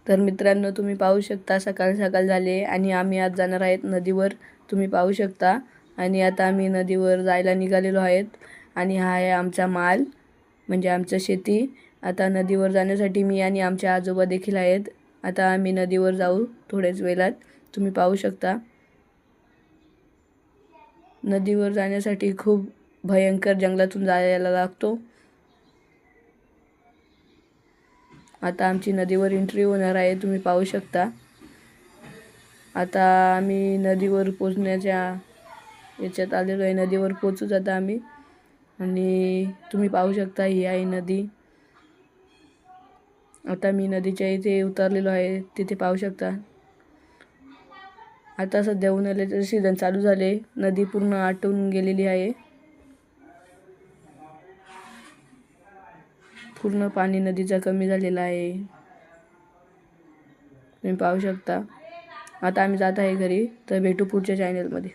तर मित्रांनो, तुम्ही पाहू शकता सकाळ सकाळ झाले आणि आम्ही आज जाणार आहेत नदीवर, तुम्ही पाहू शकता. आणि आता आम्ही नदीवर जायला निघालेलो आहेत आणि हा आहे आमचा माल, म्हणजे आमचं शेती. आता नदीवर जाण्यासाठी मी आणि आमचे आजोबा देखील आहेत. आता आम्ही नदीवर जाऊ थोड्याच वेळात, तुम्ही पाहू शकता. नदीवर जाण्यासाठी खूप भयंकर जंगलातून जायला लागतो. आता आमची नदीवर एंट्री होणार आहे, तुम्ही पाहू शकता. आता आम्ही नदीवर पोचण्याच्या याच्यात आलेलो आहे. नदीवर पोचूच आता आम्ही. आणि तुम्ही पाहू शकता ही आहे नदी. आता मी नदीच्या इथे उतरलेलो आहे, तिथे पाहू शकता. आता सध्या उन्हाळ्याचे सीझन चालू झाले, नदी पूर्ण आटून गेलेली आहे. पूर्ण पाणी नदीचा कमी झालेला आहे, तुम्ही पाहू शकता. आता आम्ही जात आहे घरी, तर भेटू पुढच्या चॅनलमध्ये.